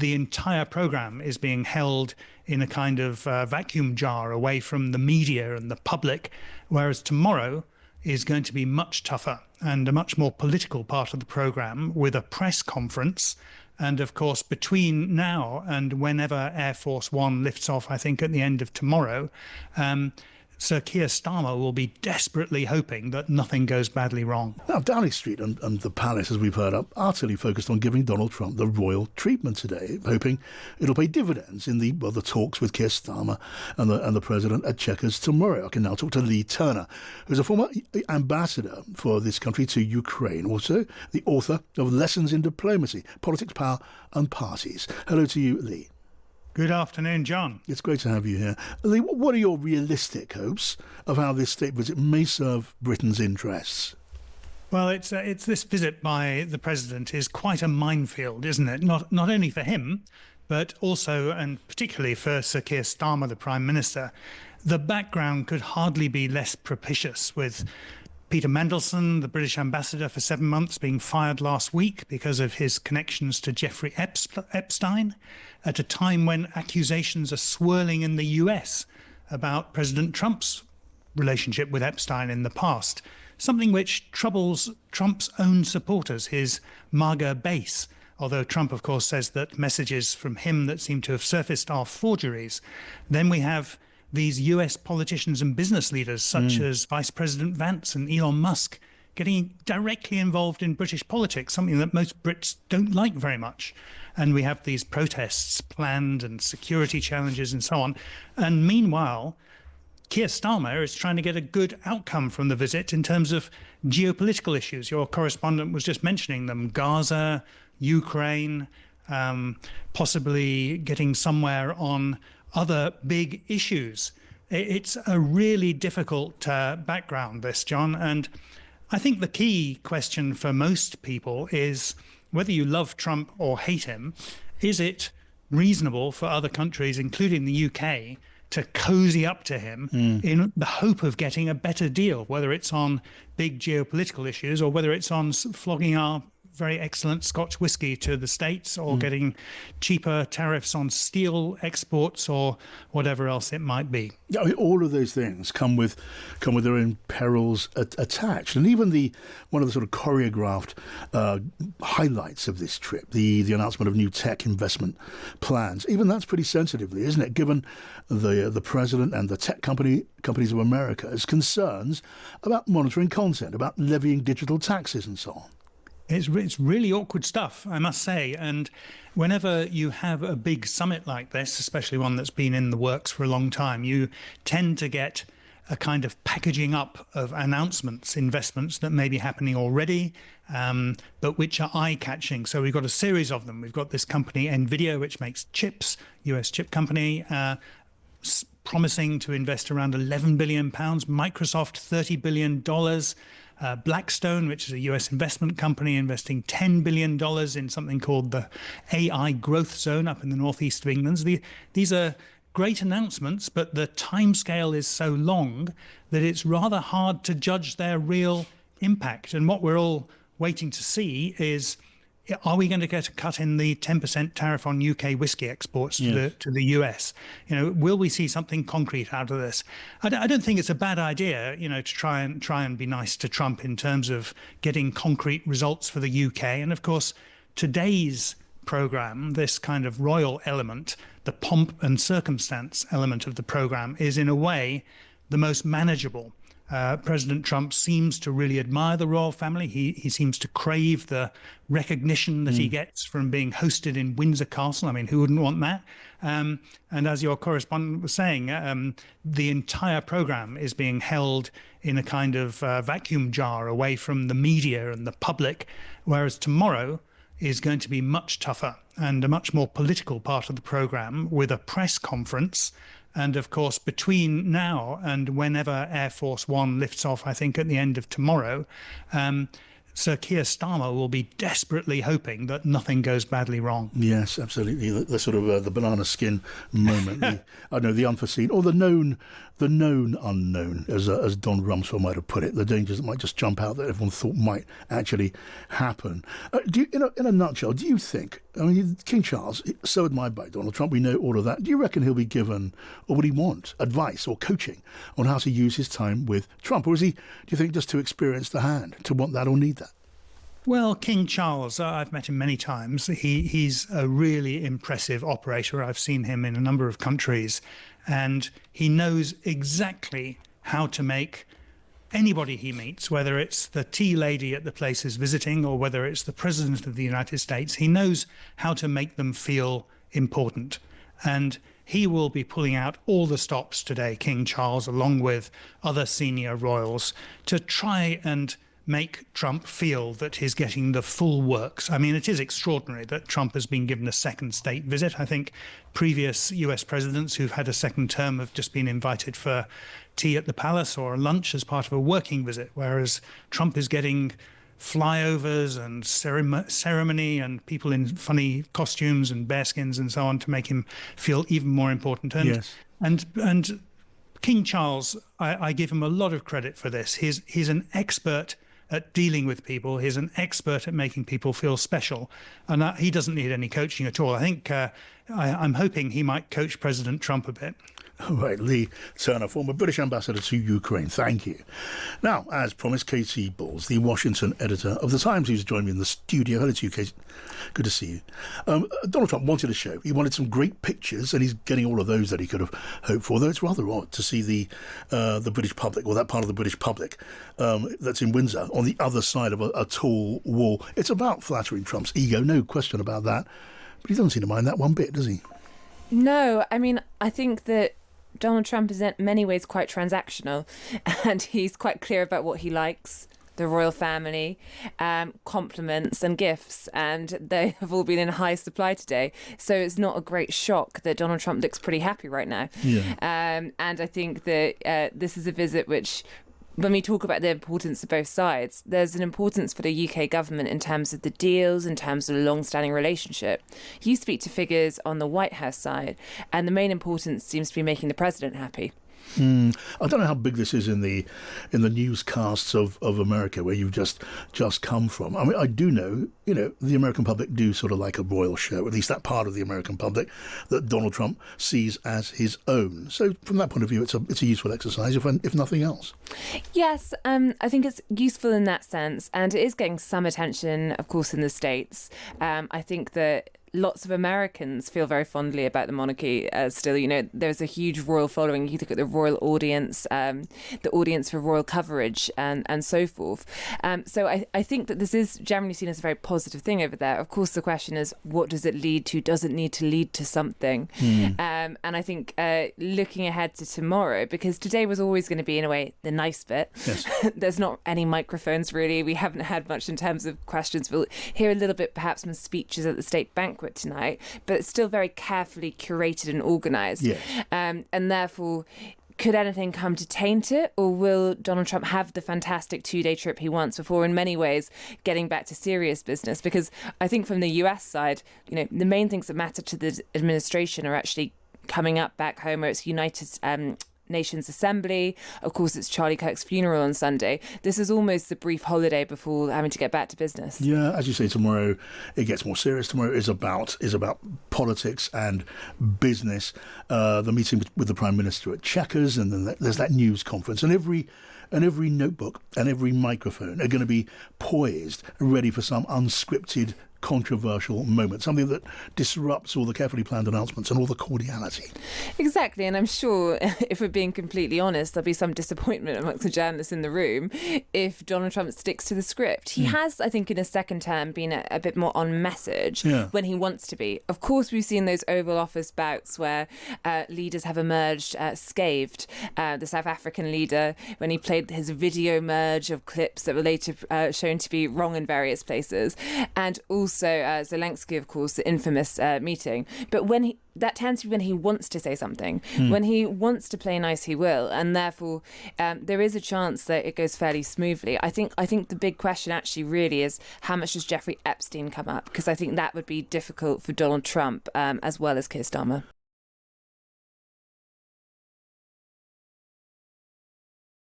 the entire program is being held in a kind of vacuum jar away from the media and the public, whereas tomorrow is going to be much tougher and a much more political part of the program with a press conference. And of course, between now and whenever Air Force One lifts off, I think at the end of tomorrow, Sir Keir Starmer will be desperately hoping that nothing goes badly wrong. Now, Downing Street and the Palace, as we've heard, are utterly focused on giving Donald Trump the royal treatment today, hoping it'll pay dividends in the talks with Keir Starmer and the President at Chequers tomorrow. I can now talk to Leigh Turner, who's a former ambassador for this country to Ukraine, also the author of Lessons in Diplomacy, Politics, Power and Parties. Hello to you, Leigh. Good afternoon, John. It's great to have you here. Leigh, what are your realistic hopes of how this state visit may serve Britain's interests? Well, it's this visit by the president is quite a minefield, isn't it? Not only for him, but also and particularly for Sir Keir Starmer, the Prime Minister. The background could hardly be less propitious, with Peter Mandelson, the British ambassador for 7 months, being fired last week because of his connections to Jeffrey Epstein, at a time when accusations are swirling in the US about President Trump's relationship with Epstein in the past, something which troubles Trump's own supporters, his MAGA base. Although Trump, of course, says that messages from him that seem to have surfaced are forgeries. Then we have these US politicians and business leaders, such as Vice President Vance and Elon Musk, getting directly involved in British politics, something that most Brits don't like very much. And we have these protests planned and security challenges and so on. And meanwhile, Keir Starmer is trying to get a good outcome from the visit in terms of geopolitical issues. Your correspondent was just mentioning them: Gaza, Ukraine, possibly getting somewhere on other big issues. It's a really difficult background, this, John. And I think the key question for most people is whether you love Trump or hate him. Is it reasonable for other countries, including the UK, to cozy up to him in the hope of getting a better deal, whether it's on big geopolitical issues or whether it's on flogging our very excellent Scotch whisky to the States, or getting cheaper tariffs on steel exports, or whatever else it might be. Yeah, I mean, all of those things come with their own perils attached, and even one of the sort of choreographed highlights of this trip, the announcement of new tech investment plans. Even that's pretty sensitively, isn't it? Given the president and the tech companies of America's concerns about monitoring content, about levying digital taxes, and so on. It's really awkward stuff, I must say. And whenever you have a big summit like this, especially one that's been in the works for a long time, you tend to get a kind of packaging up of announcements, investments that may be happening already, but which are eye-catching. So we've got a series of them. We've got this company, NVIDIA, which makes chips, US chip company, promising to invest around £11 billion, Microsoft $30 billion, Blackstone, which is a US investment company, investing $10 billion in something called the AI growth zone up in the northeast of England. These are great announcements, but the timescale is so long that it's rather hard to judge their real impact. And what we're all waiting to see is, are we going to get a cut in the 10% tariff on UK whiskey exports to the US? Will we see something concrete out of this? I don't think it's a bad idea, to try and be nice to Trump in terms of getting concrete results for the UK. And of course, today's program, this kind of royal element, the pomp and circumstance element of the program, is in a way the most manageable. President Trump seems to really admire the royal family. He seems to crave the recognition that he gets from being hosted in Windsor Castle. I mean, who wouldn't want that? And as your correspondent was saying, the entire program is being held in a kind of vacuum jar away from the media and the public, whereas tomorrow is going to be much tougher and a much more political part of the program, with a press conference. And of course, between now and whenever Air Force One lifts off, I think at the end of tomorrow, Sir Keir Starmer will be desperately hoping that nothing goes badly wrong. Yes, absolutely. The sort of the banana skin moment, the unforeseen, or the known unknown, as Don Rumsfeld might have put it, the dangers that might just jump out that everyone thought might actually happen. In a nutshell, do you think, King Charles, so admired by Donald Trump, we know all of that, do you reckon he'll be given, or would he want, advice or coaching on how to use his time with Trump? Or is he, do you think, just too experienced a hand to want that or need that? Well, King Charles, I've met him many times. He's a really impressive operator. I've seen him in a number of countries, and he knows exactly how to make anybody he meets, whether it's the tea lady at the place he's visiting or whether it's the President of the United States, he knows how to make them feel important. And he will be pulling out all the stops today, King Charles, along with other senior royals, to try and make Trump feel that he's getting the full works. I mean, it is extraordinary that Trump has been given a second state visit. I think previous US presidents who've had a second term have just been invited for tea at the palace or lunch as part of a working visit, whereas Trump is getting flyovers and ceremony and people in funny costumes and bearskins and so on to make him feel even more important. And, yes. and King Charles, I give him a lot of credit for this. He's an expert at dealing with people. He's an expert at making people feel special. And he doesn't need any coaching at all. I think I'm hoping he might coach President Trump a bit. All right, Leigh Turner, former British ambassador to Ukraine. Thank you. Now, as promised, Katy Balls, the Washington editor of The Times, who's joined me in the studio. Hello to you, Katy. Good to see you. Donald Trump wanted a show. He wanted some great pictures, and he's getting all of those that he could have hoped for, though it's rather odd to see the British public, or that part of the British public that's in Windsor, on the other side of a tall wall. It's about flattering Trump's ego, no question about that. But he doesn't seem to mind that one bit, does he? No, I think that Donald Trump is in many ways quite transactional, and he's quite clear about what he likes. The royal family, compliments and gifts, and they have all been in high supply today. So it's not a great shock that Donald Trump looks pretty happy right now. Yeah. And I think that this is a visit which, when we talk about the importance of both sides, there's an importance for the UK government in terms of the deals, in terms of the long-standing relationship. You speak to figures on the White House side, and the main importance seems to be making the president happy. I don't know how big this is in the newscasts of America, where you've just come from. I mean, I do know, the American public do sort of like a royal show, at least that part of the American public that Donald Trump sees as his own. So from that point of view, it's a useful exercise, if nothing else. Yes, I think it's useful in that sense, and it is getting some attention, of course, in the States. I think that lots of Americans feel very fondly about the monarchy still. There's a huge royal following. You look at the royal audience, the audience for royal coverage and so forth. So I think that this is generally seen as a very positive thing over there. Of course, the question is, what does it lead to? Does it need to lead to something? And I think looking ahead to tomorrow, because today was always going to be, in a way, the nice bit. Yes. There's not any microphones, really. We haven't had much in terms of questions. We'll hear a little bit, perhaps, some speeches at the state banquet tonight, but it's still very carefully curated and organised. Yes. And therefore, could anything come to taint it, or will Donald Trump have the fantastic 2-day trip he wants before, in many ways, getting back to serious business? Because I think from the US side, the main things that matter to the administration are actually coming up back home, where it's United Nations Assembly. Of course, it's Charlie Kirk's funeral on Sunday. This is almost the brief holiday before having to get back to business. Yeah, as you say, tomorrow it gets more serious. Tomorrow is about politics and business. The meeting with the Prime Minister at Chequers, and then there's that news conference, and every notebook and every microphone are going to be poised, ready for some unscripted, controversial moment, something that disrupts all the carefully planned announcements and all the cordiality. Exactly, and I'm sure, if we're being completely honest, there'll be some disappointment amongst the journalists in the room if Donald Trump sticks to the script. He has, I think, in his second term been a bit more on message when he wants to be. Of course, we've seen those Oval Office bouts where leaders have emerged scathed. The South African leader, when he played his video merge of clips that were later shown to be wrong in various places, and also also Zelensky, of course, the infamous meeting. But that tends to be when he wants to say something. When he wants to play nice, he will, and therefore there is a chance that it goes fairly smoothly. I think the big question actually really is, how much does Jeffrey Epstein come up? Because I think that would be difficult for Donald Trump as well as Keir Starmer.